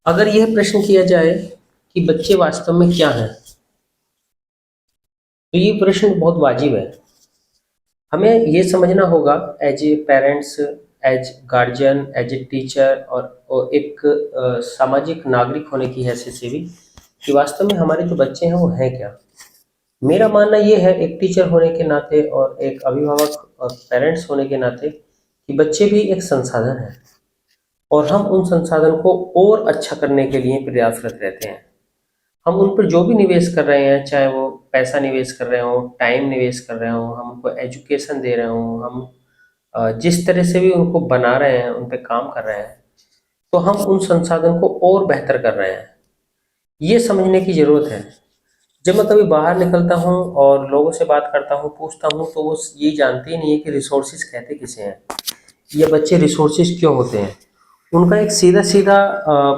अगर यह प्रश्न किया जाए कि बच्चे वास्तव में क्या हैं, तो ये प्रश्न बहुत वाजिब है। हमें ये समझना होगा as a parents, as guardian, as a teacher और एक सामाजिक नागरिक होने की हैसियत से भी कि वास्तव में हमारे जो बच्चे हैं वो हैं क्या। मेरा मानना ये है एक टीचर होने के नाते और एक अभिभावक और पेरेंट्स होने के नाते कि बच्चे भी एक संसाधन हैं और हम उन संसाधन को और अच्छा करने के लिए प्रयासरत रहते हैं। हम उन पर जो भी निवेश कर रहे हैं, चाहे वो पैसा निवेश कर रहे हों, टाइम निवेश कर रहे हों, हम उनको एजुकेशन दे रहे हों, हम जिस तरह से भी उनको बना रहे हैं, उन पे काम कर रहे हैं, तो हम उन संसाधन को और बेहतर कर रहे हैं। ये समझने की ज़रूरत है। जब मैं कभी बाहर निकलता हूँ और लोगों से बात करता हूँ, पूछता हूँ, तो वो ये जानते ही नहीं है कि रिसोर्सेज कहते किसे हैं, या बच्चे रिसोर्सेज क्यों होते हैं। उनका एक सीधा-सीधा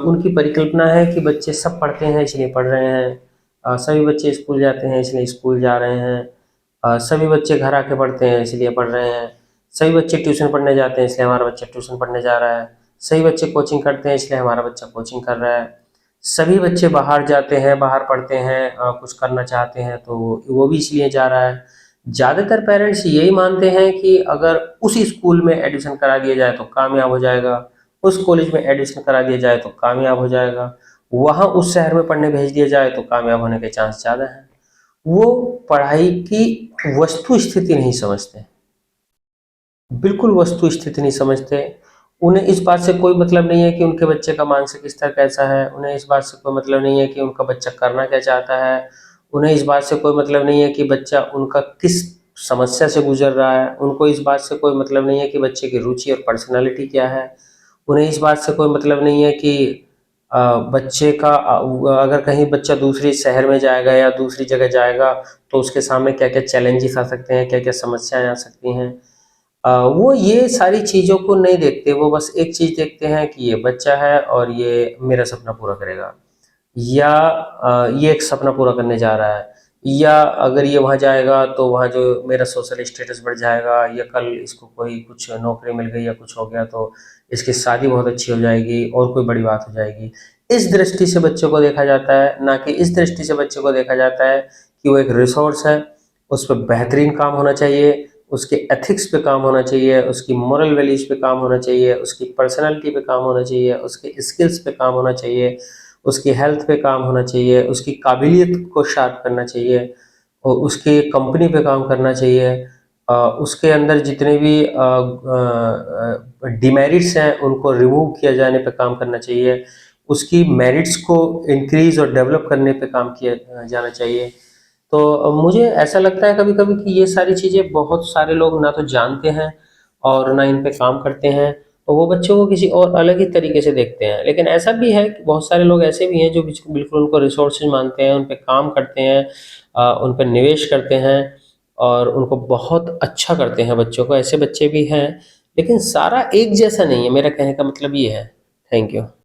उनकी परिकल्पना है कि बच्चे सब पढ़ते हैं इसलिए पढ़ रहे हैं, सभी बच्चे स्कूल जाते हैं इसलिए स्कूल जा रहे हैं, सभी बच्चे घर आके पढ़ते हैं इसलिए पढ़ रहे हैं, सभी बच्चे ट्यूशन पढ़ने जाते हैं इसलिए हमारा बच्चा ट्यूशन पढ़ने जा रहा है, सभी बच्चे कोचिंग करते हैं इसलिए हमारा बच्चा कोचिंग कर रहा है, सभी बच्चे बाहर जाते हैं, बाहर पढ़ते हैं, कुछ करना चाहते हैं तो वो भी इसलिए जा रहा है। ज़्यादातर पेरेंट्स यही मानते हैं कि अगर उस स्कूल में एडमिशन करा दिया जाए तो कामयाब हो जाएगा, उस कॉलेज में एडमिशन करा दिया जाए तो कामयाब हो जाएगा, वहाँ उस शहर में पढ़ने भेज दिया जाए तो कामयाब होने के चांस ज़्यादा हैं। वो पढ़ाई की वस्तु स्थिति नहीं समझते, बिल्कुल वस्तु स्थिति नहीं समझते। उन्हें इस बात से कोई मतलब नहीं है कि उनके बच्चे का मानसिक स्तर कैसा है, उन्हें इस बात से कोई मतलब नहीं है कि उनका बच्चा करना क्या चाहता है, उन्हें इस बात से कोई मतलब नहीं है कि बच्चा उनका किस समस्या से गुजर रहा है, उनको इस बात से कोई मतलब नहीं है कि बच्चे की रुचि और पर्सनैलिटी क्या है, उन्हें इस बात से कोई मतलब नहीं है कि बच्चे का अगर कहीं बच्चा दूसरे शहर में जाएगा या दूसरी जगह जाएगा तो उसके सामने क्या-क्या चैलेंजेस आ सकते हैं, क्या-क्या समस्याएँ आ सकती हैं। वो ये सारी चीज़ों को नहीं देखते, वो बस एक चीज़ देखते हैं कि ये बच्चा है और ये मेरा सपना पूरा करेगा, या ये एक सपना पूरा करने जा रहा है, या अगर ये वहाँ जाएगा तो वहाँ जो मेरा सोशल स्टेटस बढ़ जाएगा, या कल इसको कोई कुछ नौकरी मिल गई या कुछ हो गया तो इसकी शादी बहुत अच्छी हो जाएगी और कोई बड़ी बात हो जाएगी। इस दृष्टि से बच्चों को देखा जाता है, ना कि इस दृष्टि से बच्चे को देखा जाता है कि वो एक रिसोर्स है, उस पे बेहतरीन काम होना चाहिए, उसके एथिक्स पे काम होना चाहिए, उसकी मोरल वैल्यूज़ पे काम होना चाहिए, उसकी पर्सनैलिटी पे काम होना चाहिए, उसके स्किल्स पे काम होना चाहिए, उसकी हेल्थ पे काम होना चाहिए, उसकी काबिलियत को शार्प करना चाहिए और उसकी कंपनी पे काम करना चाहिए। उसके अंदर जितने भी डिमेरिट्स हैं उनको रिमूव किया जाने पे काम करना चाहिए। उसकी मेरिट्स को इंक्रीज़ और डेवलप करने पे काम किया जाना चाहिए। तो मुझे ऐसा लगता है कभी-कभी कि ये सारी चीज़ें बहुत सारे लोग ना तो जानते हैं और ना इन पे काम करते हैं, और वो बच्चों को किसी और अलग ही तरीके से देखते हैं। लेकिन ऐसा भी है कि बहुत सारे लोग ऐसे भी हैं जो बिल्कुल उनको रिसोर्सेज़ मानते हैं, उन पे काम करते हैं, उन पे निवेश करते हैं और उनको बहुत अच्छा करते हैं बच्चों को, ऐसे बच्चे भी हैं। लेकिन सारा एक जैसा नहीं है, मेरा कहने का मतलब ये है। Thank you.